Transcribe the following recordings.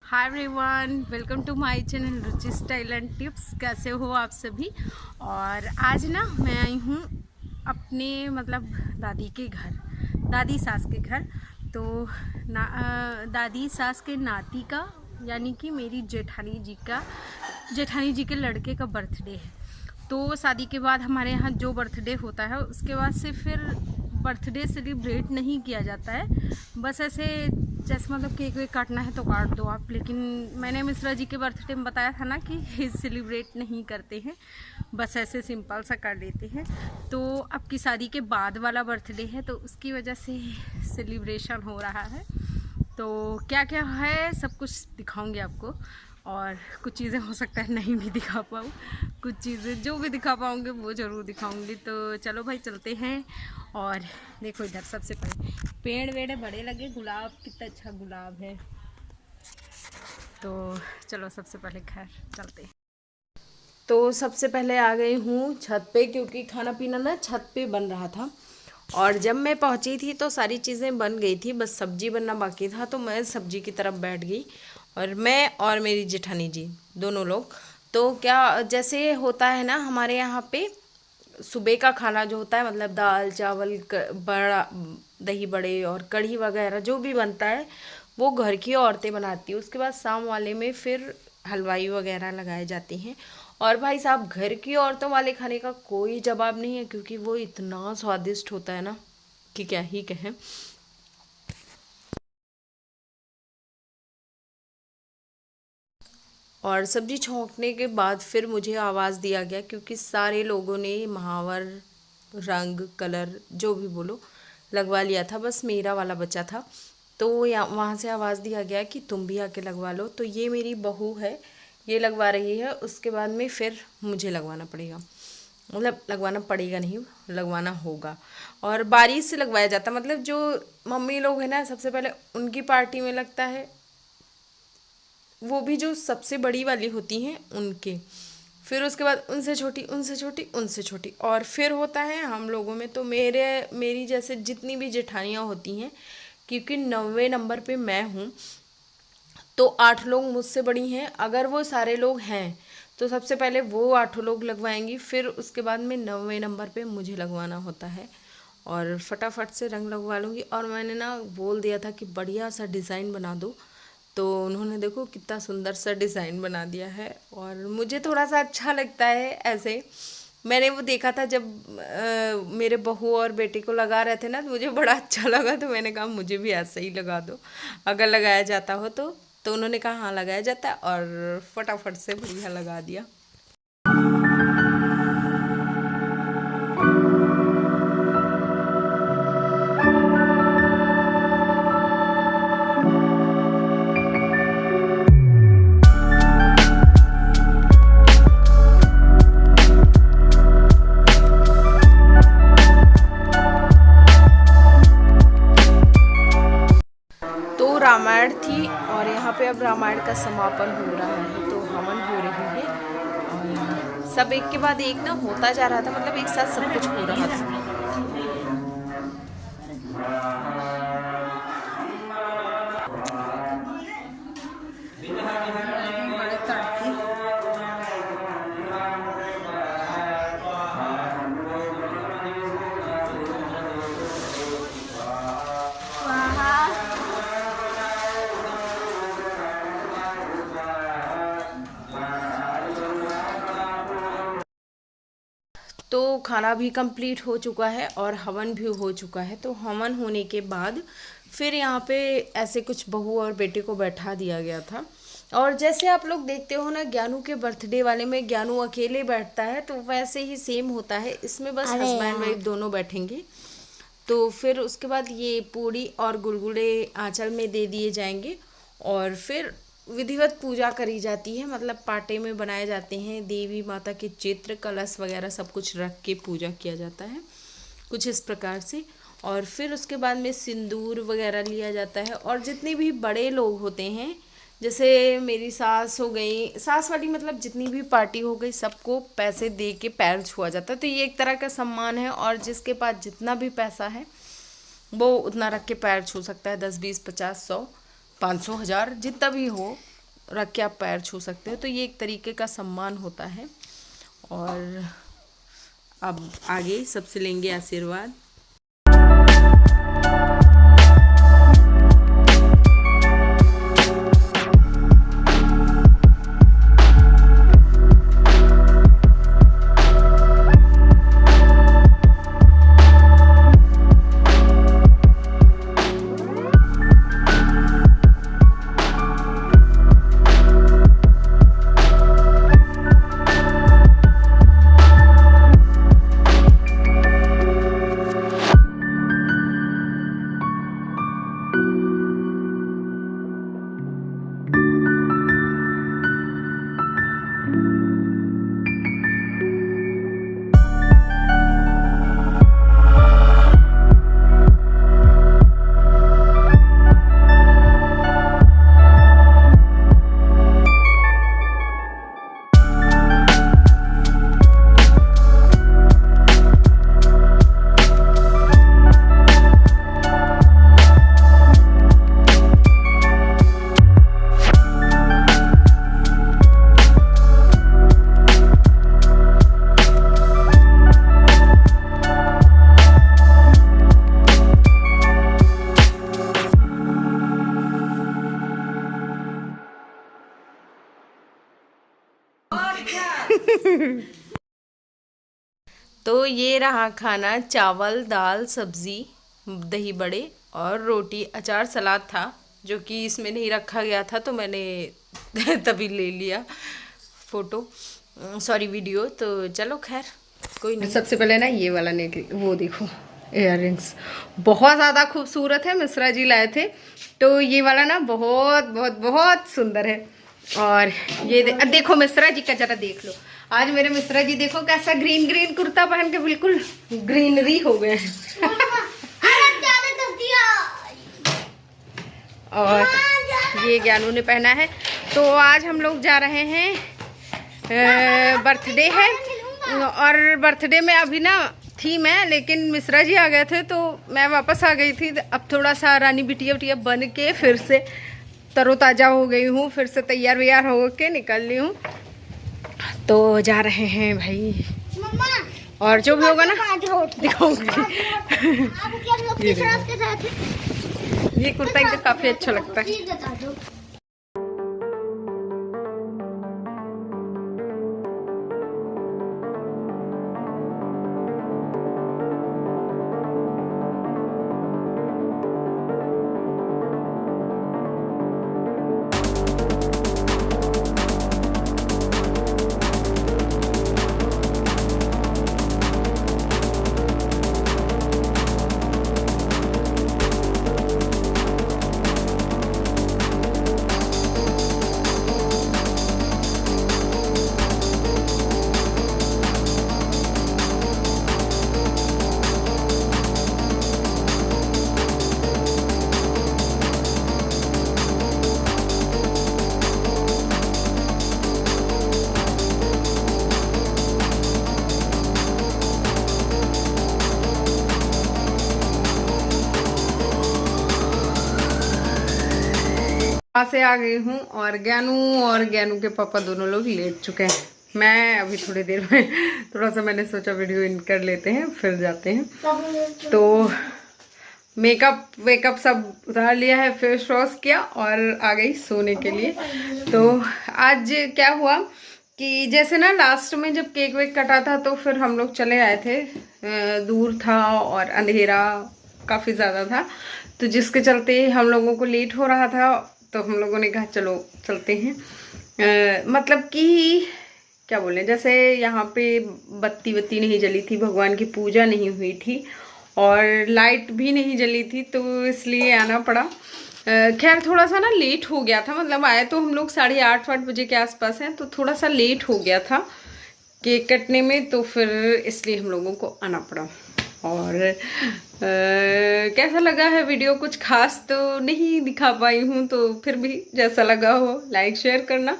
Hi everyone, welcome to my channel Ruchi style and tips. कैसे हो आप सभी। और आज ना मैं आई हूँ अपने दादी के घर, दादी सास के घर। तो दादी सास के नाती का यानी कि मेरी जेठानी जी के लड़के का बर्थडे है। तो शादी के बाद हमारे यहाँ जो बर्थडे होता है उसके बाद से फिर बर्थडे सेलिब्रेट नहीं किया जाता है। बस ऐसे जैसे केक वेक काटना है तो काट दो आप, लेकिन मैंने मिश्रा जी के बर्थडे में बताया था ना कि सेलिब्रेट नहीं करते हैं, बस ऐसे सिंपल सा कर लेते हैं। तो अब की शादी के बाद वाला बर्थडे है तो उसकी वजह से सेलिब्रेशन हो रहा है। तो क्या क्या है सब कुछ दिखाऊंगी आपको, और कुछ चीज़ें हो सकता है नहीं भी दिखा पाऊँ, कुछ चीज़ें जो भी दिखा पाऊँगी वो ज़रूर दिखाऊंगी। तो चलो भाई चलते हैं। और देखो इधर सबसे पहले पेड़ वेड़ बड़े लगे, गुलाब कितना अच्छा गुलाब है। तो चलो सबसे पहले खैर चलते हैं। तो सबसे पहले आ गई हूँ छत पे, क्योंकि खाना पीना ना छत पे बन रहा था। और जब मैं पहुंची थी तो सारी चीज़ें बन गई थी, बस सब्जी बनना बाकी था। तो मैं सब्जी की तरफ बैठ गई, और मैं और मेरी जेठानी जी दोनों लोग। तो क्या जैसे होता है ना हमारे यहाँ पे सुबह का खाना जो होता है, दाल चावल बड़ा दही बड़े और कढ़ी वगैरह जो भी बनता है वो घर की औरतें बनाती हैं। उसके बाद शाम वाले में फिर हलवाई वगैरह लगाए जाते हैं। और भाई साहब घर की औरतों वाले खाने का कोई जवाब नहीं है, क्योंकि वो इतना स्वादिष्ट होता है ना कि क्या ही कहें। और सब्जी छौंकने के बाद फिर मुझे आवाज़ दिया गया, क्योंकि सारे लोगों ने महावर रंग कलर जो भी बोलो लगवा लिया था, बस मेरा वाला बचा था। तो यहाँ वहाँ से आवाज़ दिया गया कि तुम भी आके लगवा लो। तो ये मेरी बहू है, ये लगवा रही है। उसके बाद में फिर मुझे लगवाना पड़ेगा, लगवाना पड़ेगा नहीं, लगवाना होगा। और बारी से लगवाया जाता, जो मम्मी लोग हैं ना सबसे पहले उनकी पार्टी में लगता है, वो भी जो सबसे बड़ी वाली होती हैं उनके, फिर उसके बाद उनसे छोटी उनसे छोटी उनसे छोटी, और फिर होता है हम लोगों में। तो मेरी जैसे जितनी भी जेठानियाँ होती हैं, क्योंकि 90 नंबर पे मैं हूँ, तो 8 लोग मुझसे बड़ी हैं। अगर वो सारे लोग हैं तो सबसे पहले वो 8 लोग लगवाएंगी, फिर उसके बाद में 90 नंबर पे मुझे लगवाना होता है। और फटाफट से रंग लगवा लूँगी। और मैंने ना बोल दिया था कि बढ़िया सा डिज़ाइन बना दो, तो उन्होंने देखो कितना सुंदर सा डिज़ाइन बना दिया है। और मुझे थोड़ा सा अच्छा लगता है ऐसे। मैंने वो देखा था जब मेरे बहू और बेटे को लगा रहे थे ना, तो मुझे बड़ा अच्छा लगा। तो मैंने कहा मुझे भी ऐसे ही लगा दो, अगर लगाया जाता हो तो उन्होंने कहा हाँ लगाया जाता है, और फटाफट से बढ़िया लगा दिया। तो रामायण थी, और यहाँ पे अब रामायण का समापन हो रहा है, तो हवन हो रही है। और सब एक के बाद एक ना होता जा रहा था, एक साथ सब कुछ हो रहा था। बड़े तड़के तो खाना भी कंप्लीट हो चुका है और हवन भी हो चुका है। तो हवन होने के बाद फिर यहाँ पे ऐसे कुछ बहू और बेटे को बैठा दिया गया था। और जैसे आप लोग देखते हो ना, ज्ञानू के बर्थडे वाले में ज्ञानू अकेले बैठता है, तो वैसे ही सेम होता है इसमें, बस हस्बैंड वाइफ दोनों बैठेंगे। तो फिर उसके बाद ये पूड़ी और गुलगुले आंचल में दे दिए जाएंगे, और फिर विधिवत पूजा करी जाती है। पाटे में बनाए जाते हैं देवी माता के चित्र, कलश वगैरह सब कुछ रख के पूजा किया जाता है कुछ इस प्रकार से। और फिर उसके बाद में सिंदूर वगैरह लिया जाता है। और जितने भी बड़े लोग होते हैं, जैसे मेरी सास हो गई, सास वाली जितनी भी पार्टी हो गई, सबको पैसे दे के पैर छुआ जाता है। तो ये एक तरह का सम्मान है, और जिसके पास जितना भी पैसा है वो उतना रख के पैर छू सकता है, 10 20 50 100 500 1000 जितना भी हो, रख के आप पैर छू सकते हो, तो ये एक तरीके का सम्मान होता है। और अब आगे सबसे लेंगे आशीर्वाद। तो ये रहा खाना, चावल, दाल, सब्जी, दही बड़े और रोटी, अचार, सलाद था जो कि इसमें नहीं रखा गया था, तो मैंने तभी ले लिया फोटो, सॉरी वीडियो। तो चलो खैर कोई नहीं। सबसे पहले ना ये वाला वो देखो, इयररिंग्स बहुत ज़्यादा खूबसूरत है, मिश्रा जी लाए थे। तो ये वाला ना बहुत बहुत बहुत सुंदर है। और ये देखो मिश्रा जी का जरा देख लो, आज मेरे मिश्रा जी देखो कैसा ग्रीन ग्रीन कुर्ता पहन के बिल्कुल ग्रीनरी हो गए हैं। और ये ज्ञानू ने पहना है। तो आज हम लोग जा रहे हैं, बर्थडे है, और बर्थडे में अभी ना थीम है, लेकिन मिश्रा जी आ गए थे तो मैं वापस आ गई थी। अब थोड़ा सा रानी बिटिया बिटिया बन के फिर से तरोताज़ा हो गई हूँ, फिर से तैयार व्यार हो के निकल ली हूँ। तो जा रहे हैं भाई, और जो भी होगा ना दिखाऊंगी। ये कुर्ता इनको काफी अच्छा लगता है। से आ गई हूँ, और ज्ञानू के पापा दोनों लोग लेट चुके हैं। मैं अभी थोड़ी देर में थोड़ा सा मैंने सोचा वीडियो इन कर लेते हैं, फिर जाते हैं। तो मेकअप वेकअप सब उतार लिया है, फेस वॉश किया और आ गई सोने के लिए। तो आज क्या हुआ कि जैसे ना लास्ट में जब केक वेक कटा था तो फिर हम लोग चले आए थे, दूर था और अंधेरा काफ़ी ज़्यादा था, तो जिसके चलते हम लोगों को लेट हो रहा था। तो हम लोगों ने कहा चलो चलते हैं। मतलब कि क्या बोलें, जैसे यहाँ पे बत्ती नहीं जली थी, भगवान की पूजा नहीं हुई थी और लाइट भी नहीं जली थी, तो इसलिए आना पड़ा। खैर थोड़ा सा ना लेट हो गया था, मतलब आए तो हम लोग 8:30 बजे के आसपास हैं, तो थोड़ा सा लेट हो गया था केक कटने में, तो फिर इसलिए हम लोगों को आना पड़ा। और कैसा लगा है वीडियो, कुछ खास तो नहीं दिखा पाई हूँ, तो फिर भी जैसा लगा हो लाइक शेयर करना,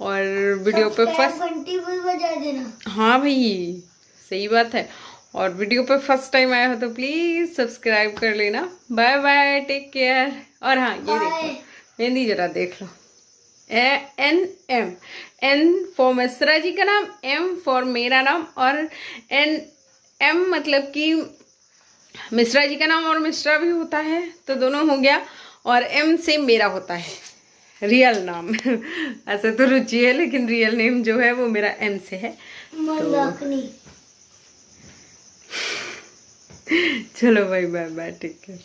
और वीडियो पे फर्स्ट घंटी भी बजा देना। हाँ भाई सही बात है। और वीडियो पे फर्स्ट टाइम आया हो तो प्लीज़ सब्सक्राइब कर लेना। Bye bye, take care. और हाँ ये देखो मेहंदी जरा देख लो, NM, N for Mishra ji का नाम, M फॉर मेरा नाम, और M मतलब कि मिश्रा जी का नाम और मिश्रा भी होता है तो दोनों हो गया, और M से मेरा होता है रियल नाम। ऐसे तो रुचि है लेकिन रियल नेम जो है वो मेरा M से है। तो चलो भाई, बाय बाय, टेक केयर।